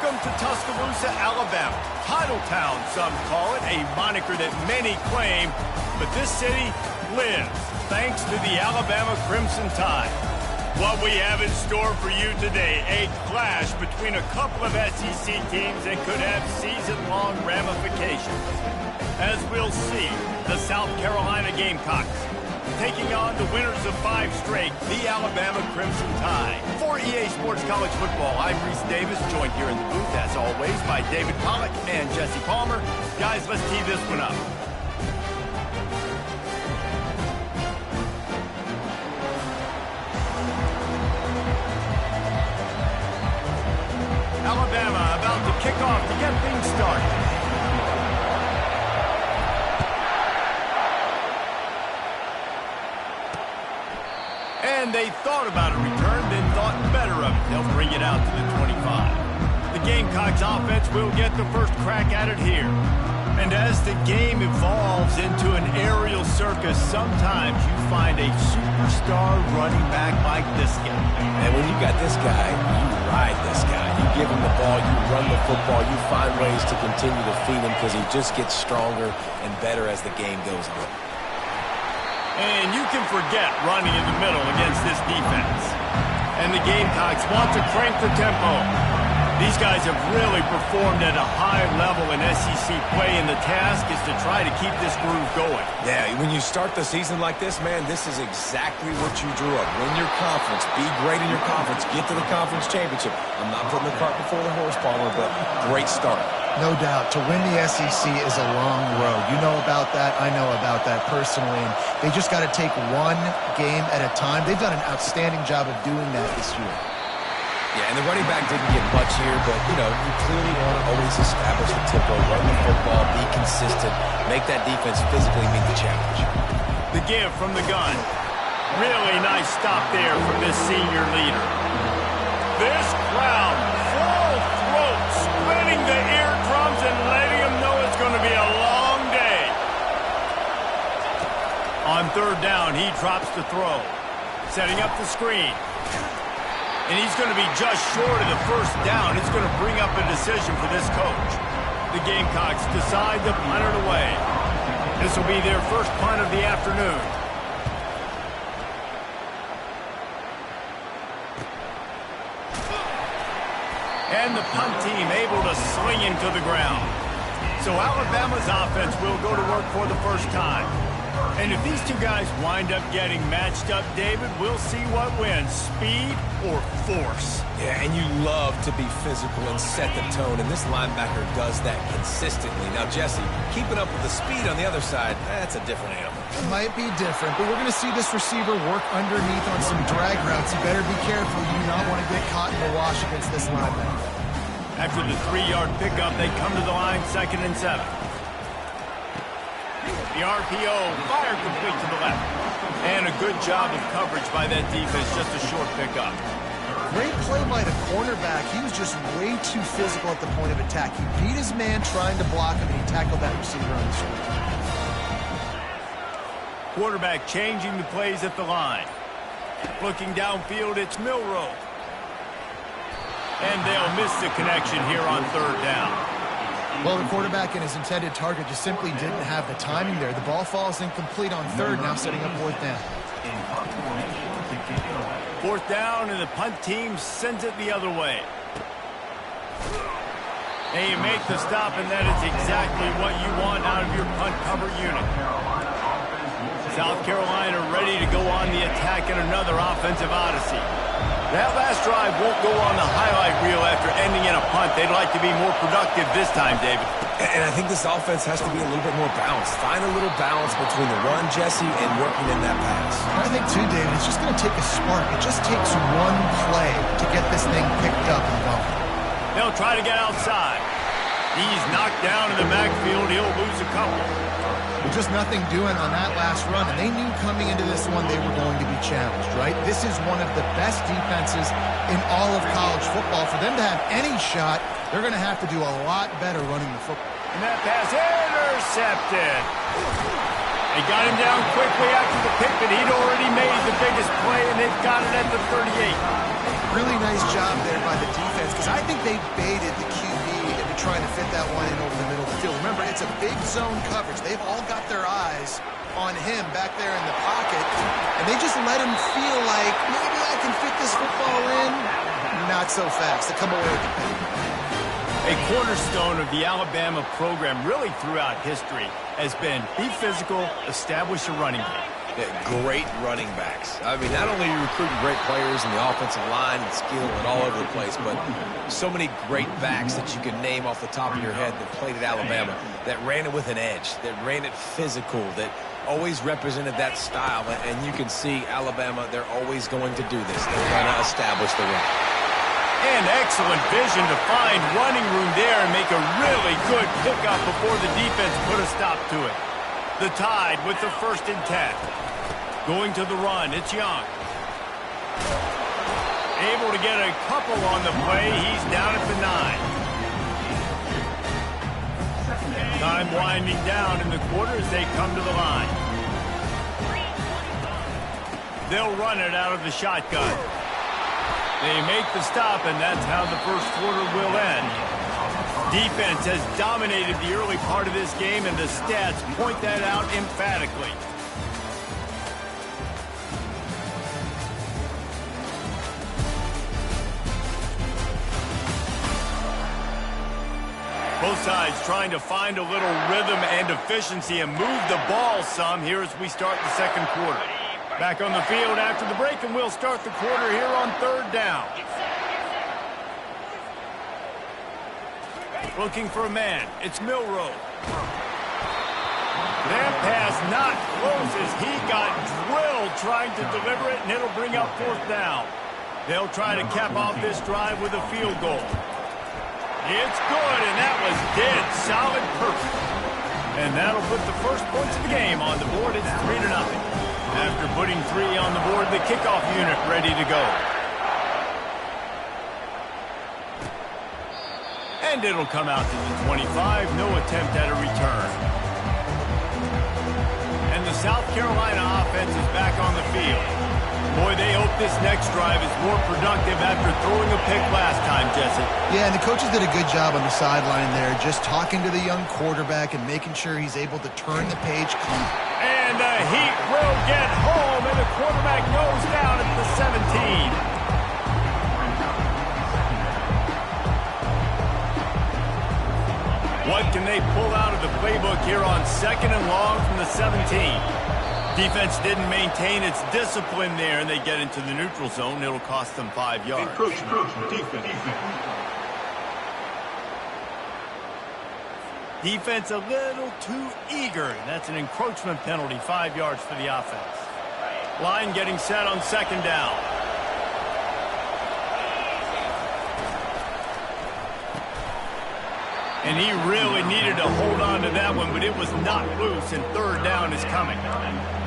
Welcome to Tuscaloosa, Alabama. Titletown, some call it, a moniker that many claim, but this city lives thanks to the Alabama Crimson Tide. What we have in store for you today, a clash between a couple of SEC teams that could have season-long ramifications. As we'll see, the South Carolina Gamecocks taking on the winners of 5 straight, the Alabama Crimson Tide. For EA Sports College Football, I'm Reese Davis, joined here in the booth, as always, by David Pollack and Jesse Palmer. Guys, let's tee this one up. Alabama about to kick off to get things started. And they thought about a return, then thought better of it. They'll bring it out to the 25. The Gamecocks offense will get the first crack at it here. And as the game evolves into an aerial circus, sometimes you find a superstar running back like this guy. And when you got this guy, you ride this guy. You give him the ball, you run the football, you find ways to continue to feed him because he just gets stronger and better as the game goes on. And you can forget running in the middle against this defense. And the Gamecocks want to crank the tempo. These guys have really performed at a high level in SEC play, and the task is to try to keep this groove going. Yeah, when you start the season like this, man, this is exactly what you drew up. Win your conference, be great in your conference, get to the conference championship. I'm not putting the cart before the horse, Palmer, but great start. No doubt. To win the SEC is a long road. You know about that. I know about that personally. And they just got to take one game at a time. They've done an outstanding job of doing that this year. Yeah, and the running back didn't get much here, but, you know, you clearly want to always establish the tempo, run the football, be consistent, make that defense physically meet the challenge. The give from the gun. Really nice stop there from this senior leader. This crowd, full throat, splitting the eardrums and letting them know it's going to be a long day. On third down, he drops the throw. Setting up the screen. And he's going to be just short of the first down. It's going to bring up a decision for this coach. The Gamecocks decide to punt it away. This will be their first punt of the afternoon. And the punt team able to sling him to the ground. So Alabama's offense will go to work for the first time. And if these two guys wind up getting matched up, David, we'll see what wins, speed or force. Yeah, and you love to be physical and set the tone, and this linebacker does that consistently. Now, Jesse, keeping up with the speed on the other side, that's a different animal. It might be different, but we're going to see this receiver work underneath on some drag routes. You better be careful. You do not want to get caught in the wash against this linebacker. After the 3-yard pickup, they come to the line, 2nd and 7. The RPO, fire complete to the left. And a good job of coverage by that defense, just a short pickup. Great play by the cornerback. He was just way too physical at the point of attack. He beat his man trying to block him, and he tackled that receiver on the street. Quarterback changing the plays at the line. Looking downfield, it's Milroe. And they'll miss the connection here on third down. Well, the quarterback and his intended target just simply didn't have the timing there. The ball falls incomplete on third, now setting up 4th down. 4th down, and the punt team sends it the other way. And you make the stop, and that is exactly what you want out of your punt cover unit. South Carolina ready to go on the attack in another offensive odyssey. That last drive won't go on the highlight reel after ending in a punt. They'd like to be more productive this time, David. And I think this offense has to be a little bit more balanced. Find a little balance between the run, Jesse, and working in that pass. I think, too, David, it's just going to take a spark. It just takes one play to get this thing picked up and going. They'll try to get outside. He's knocked down in the backfield. He'll lose a couple. With just nothing doing on that last run, and they knew coming into this one they were going to be challenged, right? This is one of the best defenses in all of college football. For them to have any shot, they're going to have to do a lot better running the football. And that pass intercepted. They got him down quickly after the pick, but he'd already made the biggest play, and they've got it at the 38. Really nice job there by the defense, because I think they baited the QB into trying to fit that one in over the middle of the field. Remember, it's a big zone coverage. They've all got their eyes on him back there in the pocket, and they just let him feel like, maybe I can fit this football in. Not so fast. They come away with the pick. A cornerstone of the Alabama program really throughout history has been be physical, establish a running game. Great running backs. I mean, not only are you recruiting great players in the offensive line and skill and all over the place, but so many great backs that you can name off the top of your head that played at Alabama, that ran it with an edge, that ran it physical, that always represented that style. And you can see Alabama, they're always going to do this. They're going to establish the run. And excellent vision to find running room there and make a really good pickup before the defense put a stop to it. The Tide with the 1st and 10. Going to the run, it's Young. Able to get a couple on the play. He's down at the 9. Time winding down in the quarter as they come to the line. They'll run it out of the shotgun. They make the stop, and that's how the first quarter will end. Defense has dominated the early part of this game, and the stats point that out emphatically. Both sides trying to find a little rhythm and efficiency and move the ball some here as we start the second quarter. Back on the field after the break, and we'll start the quarter here on 3rd down. Looking for a man. It's Milroe. That pass not close as he got drilled trying to deliver it, and it'll bring up 4th down. They'll try to cap off this drive with a field goal. It's good, and that was dead solid perfect. And that'll put the first points of the game on the board. It's 3-0. After putting 3 on the board, the kickoff unit ready to go. And it'll come out to the 25. No attempt at a return. And the South Carolina offense is back on the field. Boy, they hope this next drive is more productive after throwing a pick last time, Jesse. Yeah, and the coaches did a good job on the sideline there, just talking to the young quarterback and making sure he's able to turn the page. And the heat will get home, and the quarterback goes down at the 17. What can they pull out of the playbook here on 2nd and long from the 17? Defense didn't maintain its discipline there, and they get into the neutral zone. It'll cost them 5 yards. Defense a little too eager. That's an encroachment penalty, 5 yards for the offense. Line getting set on 2nd down. And he really needed to hold on to that one, but it was not loose, and 3rd down is coming.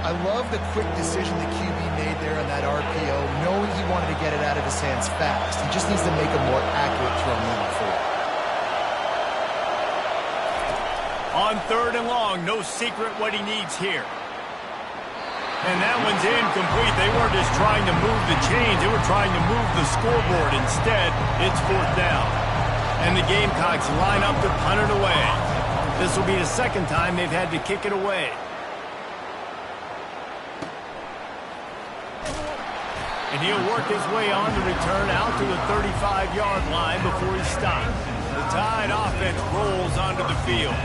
I love the quick decision the QB made there on that RPO, knowing he wanted to get it out of his hands fast. He just needs to make a more accurate throw moving forward. On 3rd and long, no secret what he needs here. And that one's incomplete. They weren't just trying to move the chains. They were trying to move the scoreboard. Instead, it's 4th down. And the Gamecocks line up to punt it away. This will be the 2nd time they've had to kick it away. And he'll work his way on the return out to the 35-yard line before he stops. The Tide offense rolls onto the field.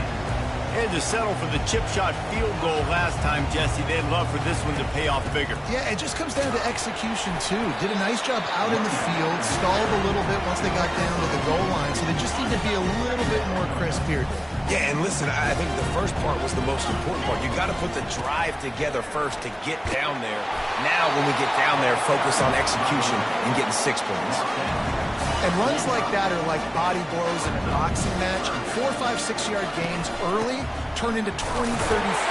Had to settle for the chip shot field goal last time, Jesse. They'd love for this one to pay off bigger. Yeah, it just comes down to execution, too. Did a nice job out in the field, stalled a little bit once they got down to the goal line, so they just need to be a little bit more crisp here. Yeah, and listen, I think the first part was the most important part. You got to put the drive together first to get down there. Now, when we get down there, focus on execution and getting 6 points. And runs like that are like body blows in a boxing match. 4, 5, 6-yard gains early turn into 20, 30,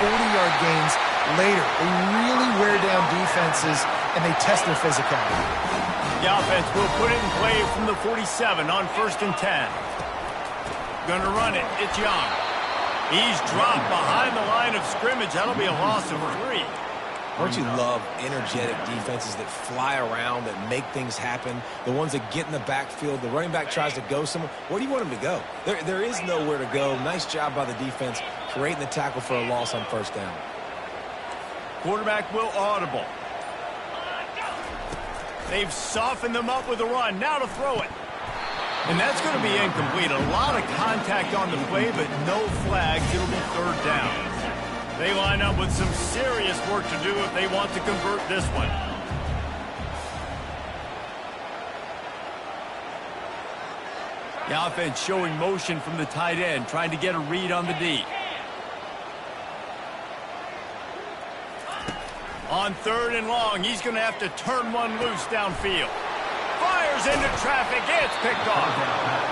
40-yard gains later. They really wear down defenses, and they test their physicality. The offense will put it in play from the 47 on 1st and 10. Gonna run it. It's Young. He's dropped behind the line of scrimmage. That'll be a loss of 3. Don't you love energetic defenses that fly around, that make things happen, the ones that get in the backfield, the running back tries to go somewhere. Where do you want him to go? There is nowhere to go. Nice job by the defense creating the tackle for a loss on first down. Quarterback will audible. They've softened them up with a run. Now to throw it. And that's going to be incomplete. A lot of contact on the play, but no flags. It'll be third down. They line up with some serious work to do if they want to convert this one. The offense showing motion from the tight end, trying to get a read on the D. On third and long, he's going to have to turn one loose downfield. Fires into traffic. It's picked off.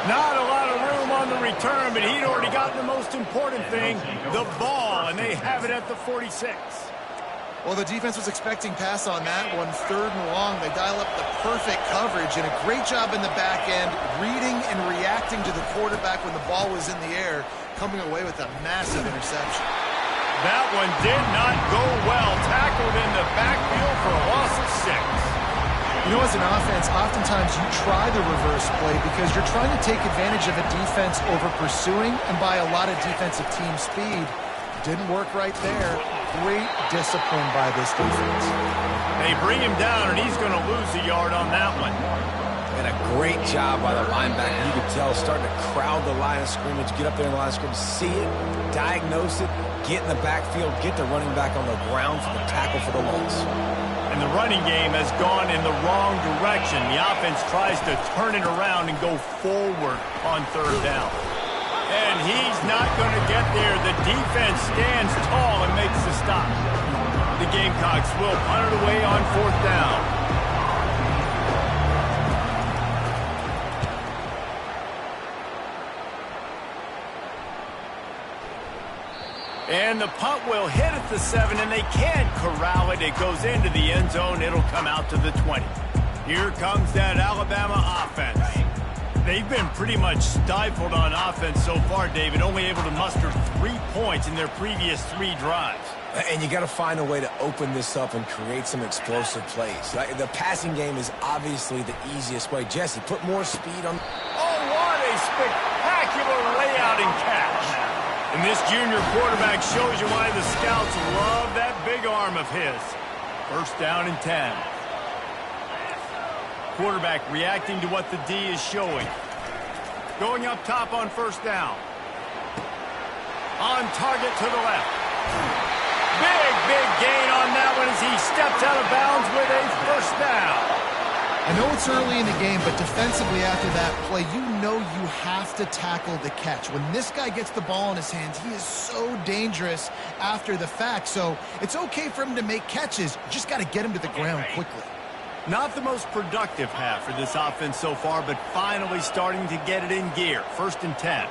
Not a lot of room on the return, but he'd already gotten the most important thing, the ball, and they have it at the 46. Well, the defense was expecting pass on that one. Third and long, they dial up the perfect coverage, and a great job in the back end, reading and reacting to the quarterback when the ball was in the air, coming away with a massive interception. That one did not go well. Tackled in the backfield for a loss of 6. You know, as an offense, oftentimes you try the reverse play because you're trying to take advantage of a defense over pursuing and by a lot of defensive team speed. Didn't work right there. Great discipline by this defense. They bring him down, and he's going to lose a yard on that one. And a great job by the linebacker. You could tell starting to crowd the line of scrimmage, get up there in the line of scrimmage, see it, diagnose it, get in the backfield, get the running back on the ground for the tackle for the loss. And the running game has gone in the wrong direction. The offense tries to turn it around and go forward on third down. And he's not going to get there. The defense stands tall and makes the stop. The Gamecocks will punt it away on fourth down. And the punt will hit at the 7, and they can't corral it. It goes into the end zone. It'll come out to the 20. Here comes that Alabama offense. They've been pretty much stifled on offense so far, David, only able to muster 3 points in their previous 3 drives. And you got to find a way to open this up and create some explosive plays. The passing game is obviously the easiest way. Jesse, put more speed on. Oh, what a spectacular layout and catch. And this junior quarterback shows you why the scouts love that big arm of his. First down and 10. Quarterback reacting to what the D is showing. Going up top on first down. On target to the left. Big gain on that one as he steps out of bounds with a first down. I know it's early in the game, but defensively after that play, you know you have to tackle the catch. When this guy gets the ball in his hands, he is so dangerous after the fact. So it's okay for him to make catches. You just got to get him to the ground quickly. Not the most productive half for this offense so far, but finally starting to get it in gear. First and 10.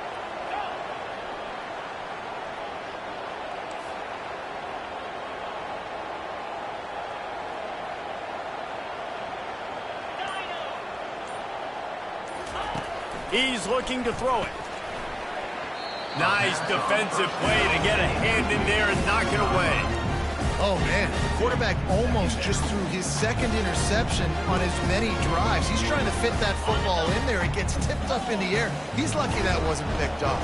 He's looking to throw it. Nice defensive play to get a hand in there and knock it away. Oh, man. The quarterback almost just threw his second interception on as many drives. He's trying to fit that football in there. It gets tipped up in the air. He's lucky that wasn't picked off.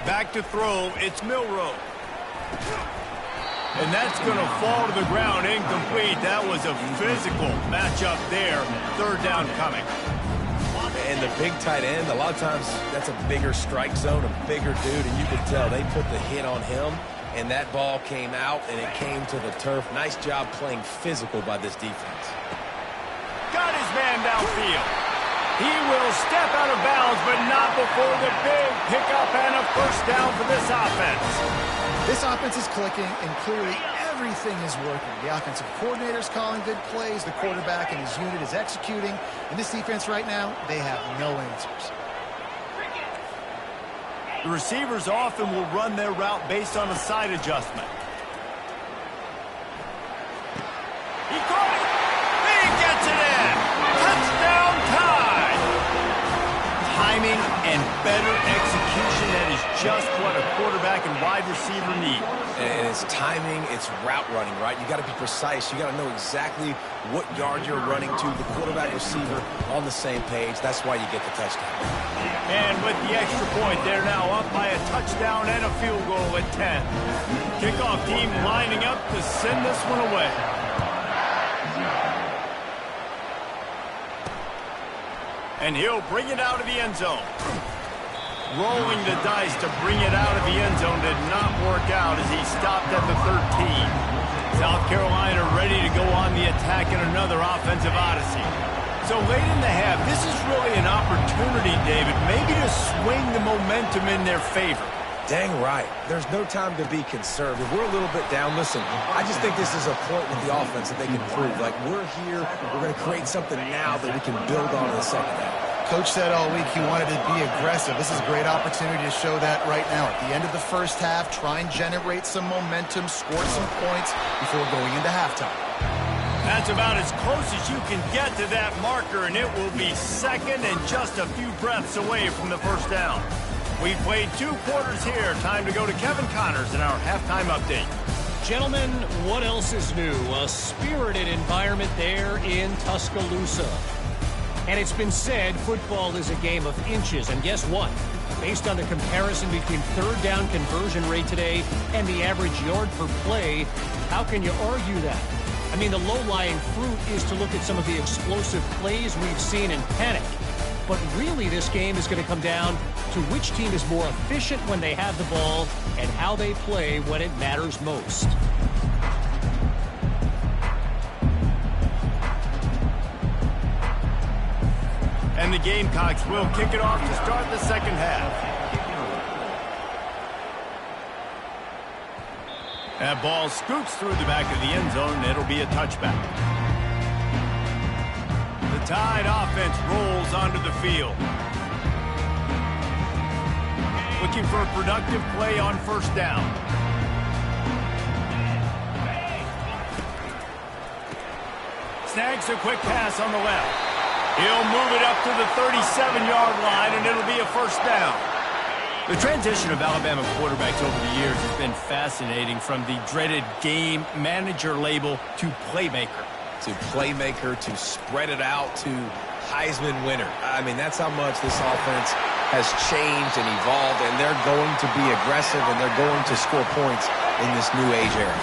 Back to throw, it's Milroe. And that's going to fall to the ground incomplete. That was a physical matchup there. Third down coming. And the big tight end, a lot of times that's a bigger strike zone, a bigger dude, and you can tell they put the hit on him, and that ball came out, and it came to the turf. Nice job playing physical by this defense. Got his man downfield. He will step out of bounds, but not before the big pickup and a first down for this offense. This offense is clicking, and clearly everything is working. The offensive coordinator's calling good plays. The quarterback and his unit is executing. And this defense right now, they have no answers. The receivers often will run their route based on a side adjustment. and better execution. That is just what a quarterback and wide receiver need. And it's timing, it's route running, right? You got to be precise. You got to know exactly what yard you're running to. The quarterback receiver on the same page. That's why you get the touchdown. And with the extra point, they're now up by a touchdown and a field goal at 10. Kickoff team lining up to send this one away. And he'll bring it out of the end zone. Rolling the dice to bring it out of the end zone did not work out as he stopped at the 13. South Carolina ready to go on the attack in another offensive odyssey. So late in the half, this is really an opportunity, David, maybe to swing the momentum in their favor. Dang right. There's no time to be conservative. We're a little bit down. Listen, I just think this is a point with the offense that they can prove. Like, we're here, we're going to create something now that we can build on in the second half. Coach said all week he wanted to be aggressive. This is a great opportunity to show that right now. At the end of the first half, try and generate some momentum, score some points before going into halftime. That's about as close as you can get to that marker, and it will be second and just a few breaths away from the first down. We played 2 quarters here. Time to go to Kevin Connors in our halftime update. Gentlemen, what else is new? A spirited environment there in Tuscaloosa. And it's been said football is a game of inches. And guess what? Based on the comparison between third down conversion rate today and the average yard per play, how can you argue that? I mean, the low-lying fruit is to look at some of the explosive plays we've seen in panic. But really, this game is going to come down to which team is more efficient when they have the ball and how they play when it matters most. And the Gamecocks will kick it off to start the second half. That ball scoots through the back of the end zone, and it'll be a touchback. The Tide offense rolls onto the field. Looking for a productive play on first down. Snags a quick pass on the left. He'll move it up to the 37-yard line, and it'll be a first down. The transition of Alabama quarterbacks over the years has been fascinating, from the dreaded game manager label to playmaker. To playmaker, to spread it out, to Heisman winner. I mean, that's how much this offense has changed and evolved, and they're going to be aggressive, and they're going to score points in this new age era.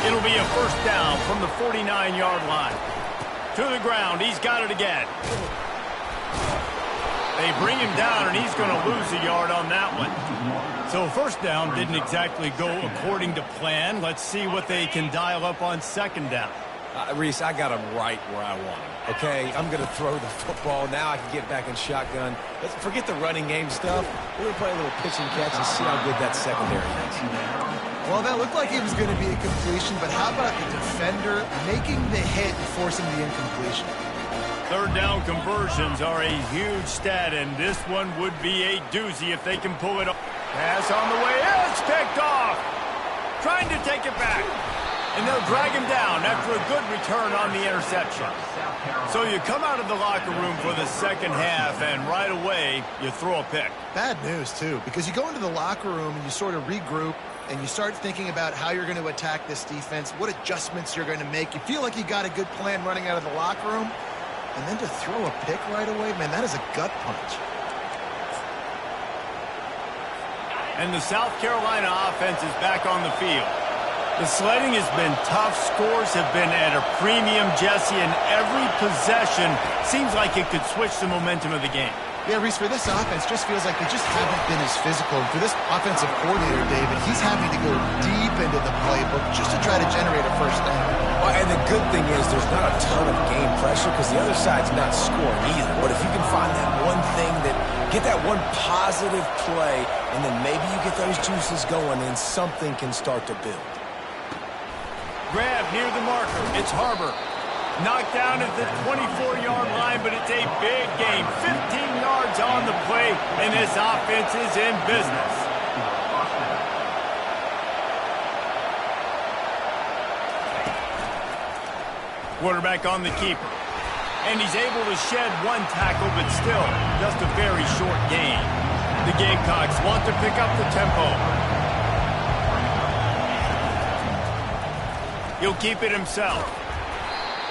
It'll be a first down from the 49-yard line. To the ground, he's got it again. They bring him down, and he's going to lose a yard on that one. So first down didn't exactly go according to plan. Let's see what they can dial up on second down. Reese, I got him right where I want him, okay? I'm going to throw the football. Now I can get back in shotgun. Let's forget the running game stuff. We're going to play a little pitch and catch and see how good that secondary is. Well, that looked like it was going to be a completion, but how about the defender making the hit and forcing the incompletion? Third down conversions are a huge stat, and this one would be a doozy if they can pull it off. Pass on the way. It's picked off. Trying to take it back. And they'll drag him down after a good return on the interception. So you come out of the locker room for the second half, and right away, you throw a pick. Bad news, too, because you go into the locker room and you sort of regroup, and you start thinking about how you're going to attack this defense, what adjustments you're going to make. You feel like you got a good plan running out of the locker room, and then to throw a pick right away, man, that is a gut punch. And the South Carolina offense is back on the field. The sledding has been tough. Scores have been at a premium, Jesse, and every possession seems like it could switch the momentum of the game. Yeah, Reese, for this offense, just feels like they just haven't been as physical. And for this offensive coordinator, David, he's having to go deep into the playbook just to try to generate a first down. Well, and the good thing is there's not a ton of game pressure because the other side's not scoring either. But if you can find that one thing get that one positive play, and then maybe you get those juices going and something can start to build. Grab near the marker. It's Harbor. Knocked down at the 24-yard line, but it's a big game. 15 yards on the play, and this offense is in business. Quarterback on the keeper. And he's able to shed one tackle, but still, just a very short gain. The Gamecocks want to pick up the tempo. He'll keep it himself.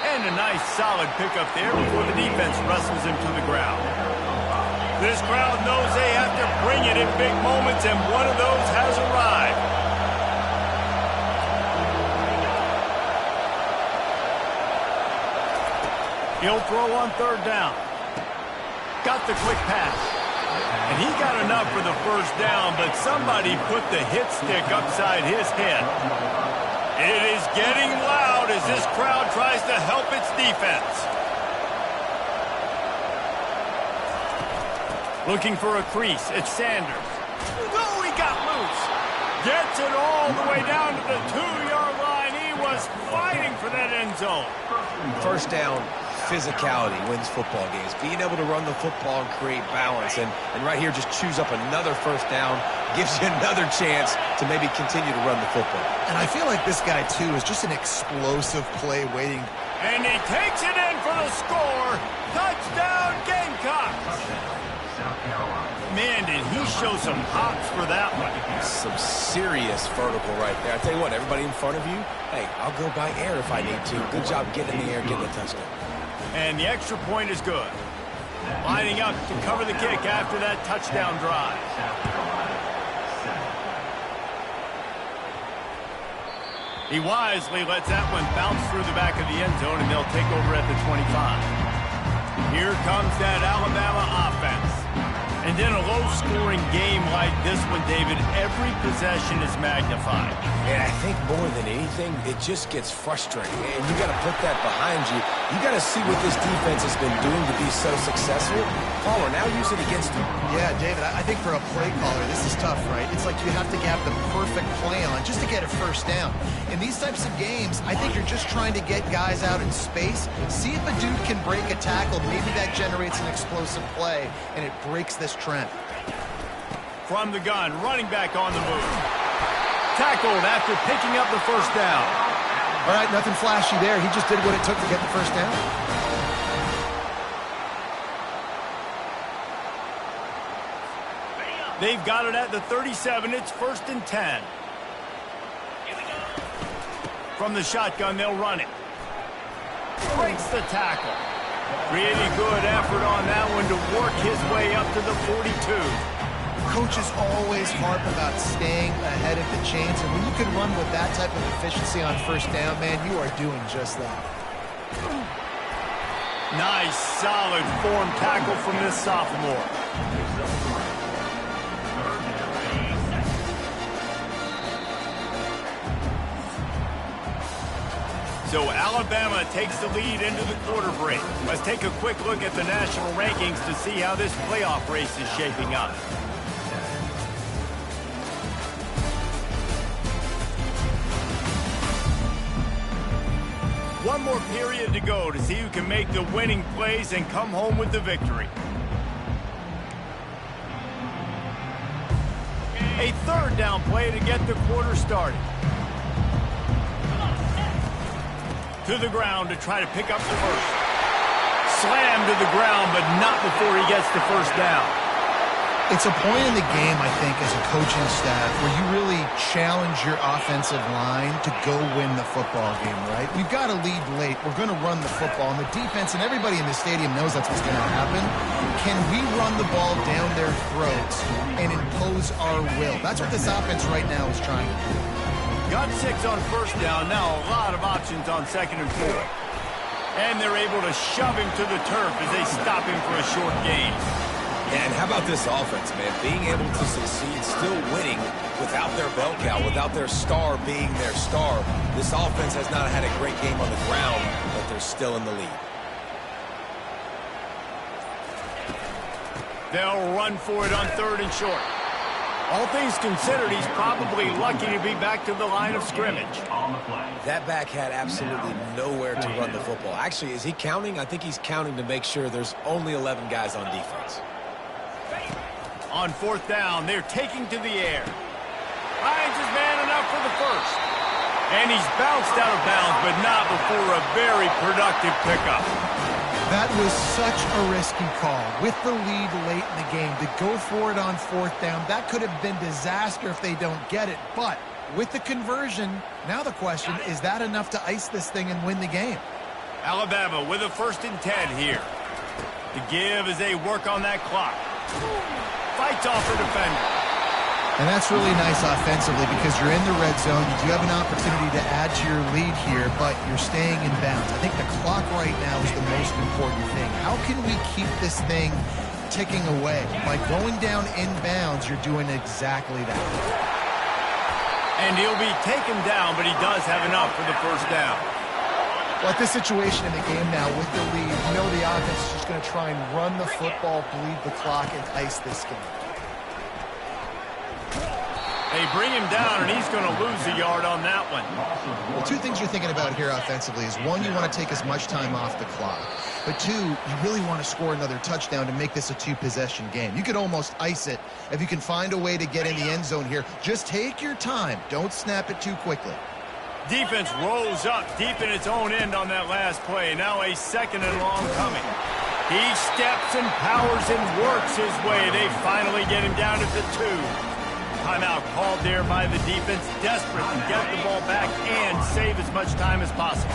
And a nice, solid pickup there before the defense wrestles him to the ground. This crowd knows they have to bring it in big moments, and one of those has arrived. He'll throw on third down. Got the quick pass. And he got enough for the first down, but somebody put the hit stick upside his head. It is getting loud as this crowd tries to help its defense. Looking for a crease. It's Sanders. Oh, he got loose. Gets it all the way down to the 2-yard line. He was fighting for that end zone. First down, physicality wins football games. Being able to run the football and create balance. And right here, just choose up another first down. Gives you another chance to maybe continue to run the football. And I feel like this guy, too, is just an explosive play waiting. And he takes it in for the score. Touchdown, Gamecocks. Man, did he show some hops for that one. Some serious vertical right there. I tell you what, everybody in front of you, hey, I'll go by air if I need to. Good job getting in the air, getting a touchdown. And the extra point is good. Lining up to cover the kick after that touchdown drive. He wisely lets that one bounce through the back of the end zone, and they'll take over at the 25. Here comes that Alabama offense. And in a low-scoring game like this one, David, every possession is magnified. And I think more than anything, it just gets frustrating. And you got to put that behind you. You got to see what this defense has been doing to be so successful. Caller, now use it against them. Yeah, David, I think for a play caller, this is tough, right? It's like you have to have the perfect play on just to get a first down. In these types of games, I think you're just trying to get guys out in space, see if a dude can break a tackle. Maybe that generates an explosive play, and it breaks this trend. From the gun, running back on the move. Tackled after picking up the first down. All right, nothing flashy there. He just did what it took to get the first down. They've got it at the 37. It's 1st and 10. From the shotgun, they'll run it. Breaks the tackle. Really good effort on that one to work his way up to the 42. Coaches always harp about staying ahead of the chains, and when you can run with that type of efficiency on first down, man, you are doing just that. Nice, solid form tackle from this sophomore. So Alabama takes the lead into the quarter break. Let's take a quick look at the national rankings to see how this playoff race is shaping up. One more period to go to see who can make the winning plays and come home with the victory. A third down play to get the quarter started. To the ground to try to pick up the first. Slammed to the ground, but not before he gets the first down. It's a point in the game, I think, as a coaching staff, where you really challenge your offensive line to go win the football game, right? We've got to lead late. We're going to run the football, and the defense and everybody in the stadium knows that's what's going to happen. Can we run the ball down their throats and impose our will? That's what this offense right now is trying to do. Got 6 on first down. Now a lot of options on 2nd and 4. And they're able to shove him to the turf as they stop him for a short gain. And how about this offense, man? Being able to succeed, still winning without their bell cow, without their star being their star. This offense has not had a great game on the ground, but they're still in the lead. They'll run for it on 3rd and short. All things considered, he's probably lucky to be back to the line of scrimmage. That back had absolutely nowhere to run the football. Actually, is he counting? I think he's counting to make sure there's only 11 guys on defense. On 4th down, they're taking to the air. Finds his man enough for the first. And he's bounced out of bounds, but not before a very productive pickup. That was such a risky call. With the lead late in the game, to go for it on 4th down, that could have been disaster if they don't get it. But with the conversion, now the question, is that enough to ice this thing and win the game? Alabama with a 1st and 10 here. The give as they work on that clock. Fights off the defender. And that's really nice offensively because you're in the red zone. You do have an opportunity to add to your lead here, but you're staying in bounds. I think the clock right now is the most important thing. How can we keep this thing ticking away? By going down in bounds, you're doing exactly that. And he'll be taken down, but he does have enough for the 1st down. Well, at this situation in the game now with the lead, you know the offense is just going to try and run the football, bleed the clock, and ice this game. They bring him down, and he's going to lose a yard on that one. Well, 2 things you're thinking about here offensively is, 1, you want to take as much time off the clock. But 2, you really want to score another touchdown to make this a 2-possession game. You could almost ice it if you can find a way to get in the end zone here. Just take your time. Don't snap it too quickly. Defense rolls up deep in its own end on that last play. Now a 2nd and long coming. He steps and powers and works his way. They finally get him down at the 2. Timeout called there by the defense, desperate to get the ball back and save as much time as possible.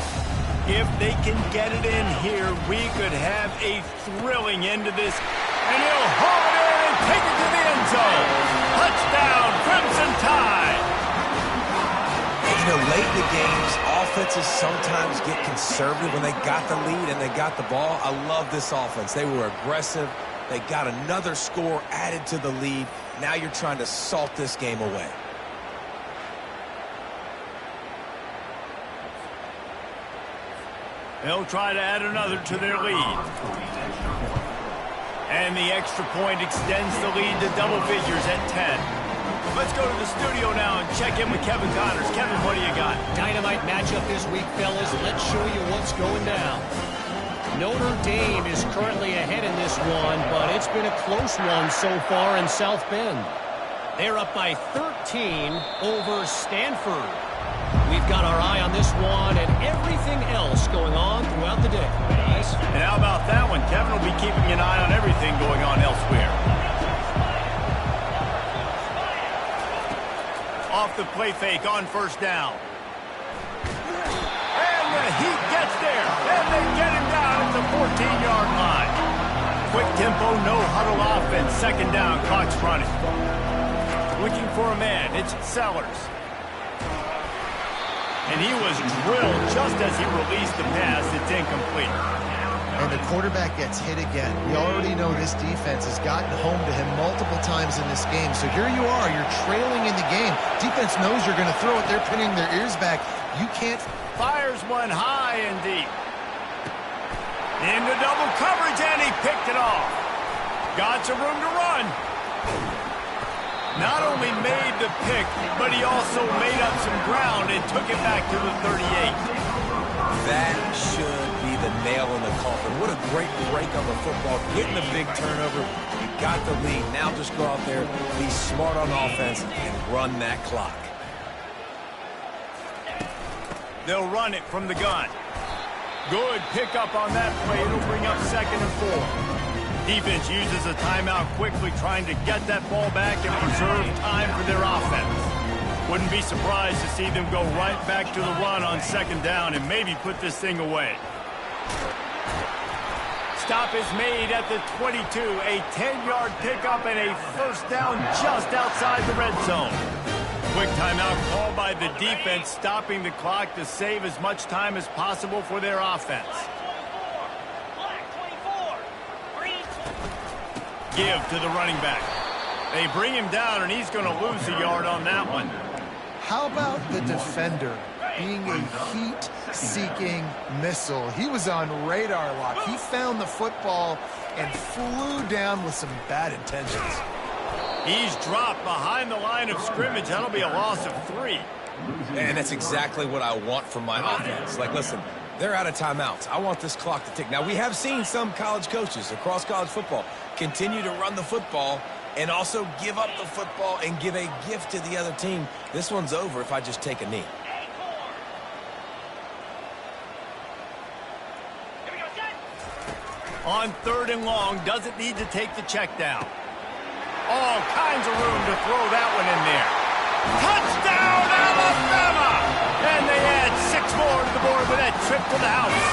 If they can get it in here, we could have a thrilling end to this. And he'll haul it in and take it to the end zone. Touchdown, Crimson Tide. You know, late in the games, offenses sometimes get conservative when they got the lead and they got the ball. I love this offense. They were aggressive. They got another score added to the lead. Now you're trying to salt this game away. They'll try to add another to their lead. And the extra point extends the lead to double figures at 10. Let's go to the studio now and check in with Kevin Connors. Kevin, what do you got? Dynamite matchup this week, fellas. Let's show you what's going down. Notre Dame is currently ahead in this one, but it's been a close one so far in South Bend. They're up by 13 over Stanford. We've got our eye on this one and everything else going on throughout the day. Guys. And how about that one? Kevin will be keeping an eye on everything going on elsewhere. Off the play fake on 1st down. And the Heat gets there. And they get him down at the 14-yard line. Quick tempo, no huddle offense. 2nd down, clock's running. Looking for a man. It's Sellers. And he was drilled just as he released the pass. It's incomplete. And the quarterback gets hit again. We already know this defense has gotten home to him multiple times in this game. So here you are. You're trailing in the game. Defense knows you're going to throw it. They're pinning their ears back. You can't. Fires one high and deep. Into double coverage, and he picked it off. Got some room to run. Not only made the pick, but he also made up some ground and took it back to the 38. That should be the nail in the coffin. What a great break on the football. Getting the big turnover. You got the lead. Now just go out there, be smart on offense, and run that clock. They'll run it from the gun. Good pickup on that play. It'll bring up 2nd and 4. Defense uses a timeout quickly, trying to get that ball back and preserve time for their offense. Wouldn't be surprised to see them go right back to the run on 2nd down and maybe put this thing away. Stop is made at the 22. A 10-yard pickup and a 1st down just outside the red zone. Quick timeout called by the defense, stopping the clock to save as much time as possible for their offense. Give to the running back. They bring him down, and he's going to lose a yard on that one. How about the defender being a heat-seeking missile? He was on radar lock. He found the football and flew down with some bad intentions. He's dropped behind the line of scrimmage. That'll be a loss of 3. And that's exactly what I want from my offense. Like, listen, they're out of timeouts. I want this clock to tick. Now, we have seen some college coaches across college football continue to run the football and also give up the football and give a gift to the other team. This one's over if I just take a knee. On 3rd and long, doesn't need to take the check down. All kinds of room to throw that one in there. Touchdown, Alabama! And they add 6 more to the board with that trip to the house.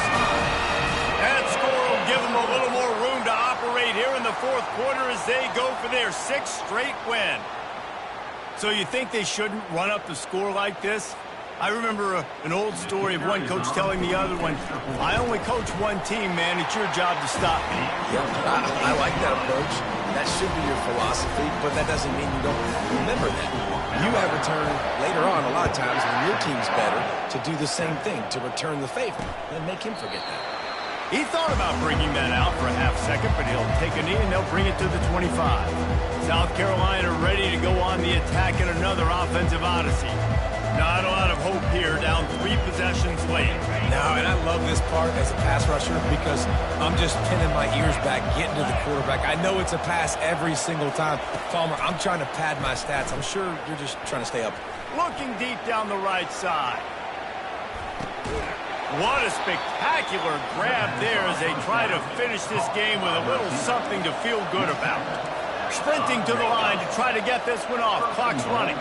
That score will give them a little more room to operate here in the 4th quarter as they go for their 6th straight win. So you think they shouldn't run up the score like this? I remember an old story of one coach telling the other one, I only coach one team, man. It's your job to stop me. Yeah, I like that approach. That should be your philosophy, but that doesn't mean you don't remember that. You have returned later on a lot of times when your team's better to do the same thing, to return the favor, and make him forget that. He thought about bringing that out for a half second, but he'll take a knee and they'll bring it to the 25. South Carolina ready to go on the attack in another offensive odyssey. Not a lot of hope here, down 3 possessions late. No, and I love this part as a pass rusher because I'm just pinning my ears back, getting to the quarterback. I know it's a pass every single time. Palmer, I'm trying to pad my stats. I'm sure you're just trying to stay up. Looking deep down the right side. What a spectacular grab there as they try to finish this game with a little something to feel good about. Sprinting to the line to try to get this one off. Clock's running.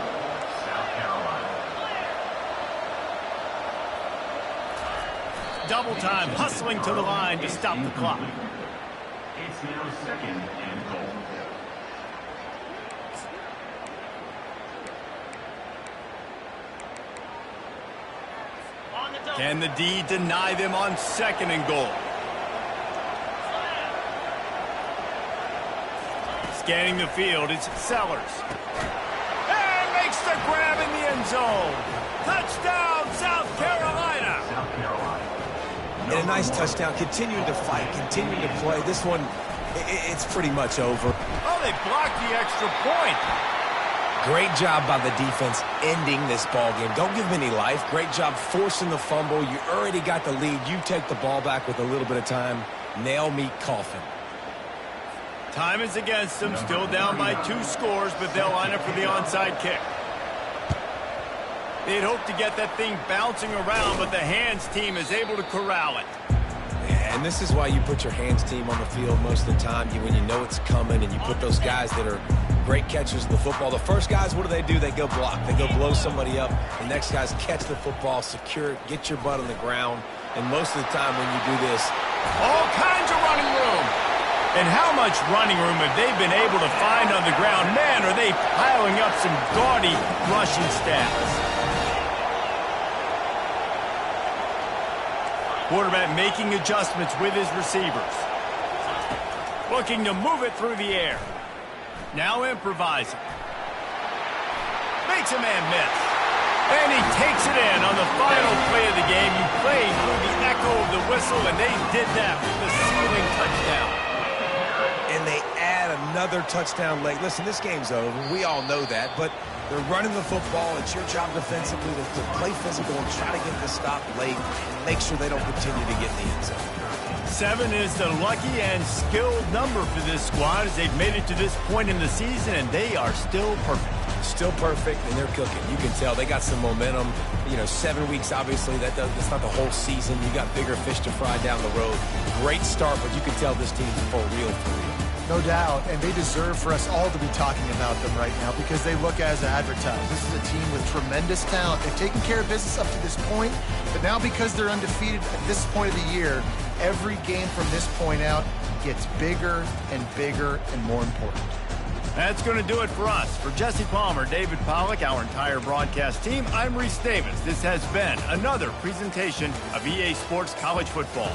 Double time, hustling to the line to stop the clock. It's now 2nd and goal. Can the D deny them on 2nd and goal? Scanning the field, it's Sellers. And makes the grab in the end zone. Touchdown, South Carolina. South Carolina. And a nice touchdown, continuing to fight, continuing to play. This one, it's pretty much over. Oh, they blocked the extra point. Great job by the defense ending this ball game. Don't give them any life. Great job forcing the fumble. You already got the lead. You take the ball back with a little bit of time. Nail meet coffin. Time is against them. Still down by 2 scores, but they'll line up for the onside kick. They'd hope to get that thing bouncing around, but the hands team is able to corral it. And this is why you put your hands team on the field most of the time when you know it's coming, and you put those guys that are great catchers of the football. The first guys, what do? They go block. They go blow somebody up. The next guys catch the football, secure it, get your butt on the ground. And most of the time when you do this, all kinds of running room. And how much running room have they been able to find on the ground? Man, are they piling up some gaudy rushing stats. Quarterback making adjustments with his receivers. Looking to move it through the air. Now improvising. Makes a man miss. And he takes it in on the final play of the game. You played through the echo of the whistle, and they did that with the sealing touchdown. And they add another touchdown late. Listen, this game's over. We all know that, but they're running the football. It's your job defensively to play physical and try to get the stop late and make sure they don't continue to get in the end zone. 7 is the lucky and skilled number for this squad as they've made it to this point in the season, and they are still perfect. Still perfect, and they're cooking. You can tell they got some momentum. 7 weeks, obviously, that's not the whole season. You got bigger fish to fry down the road. Great start, but you can tell this team's for real, for real. No doubt, and they deserve for us all to be talking about them right now because they look as advertised. This is a team with tremendous talent. They've taken care of business up to this point, but now because they're undefeated at this point of the year, every game from this point out gets bigger and bigger and more important. That's going to do it for us. For Jesse Palmer, David Pollack, our entire broadcast team, I'm Reese Davis. This has been another presentation of EA Sports College Football.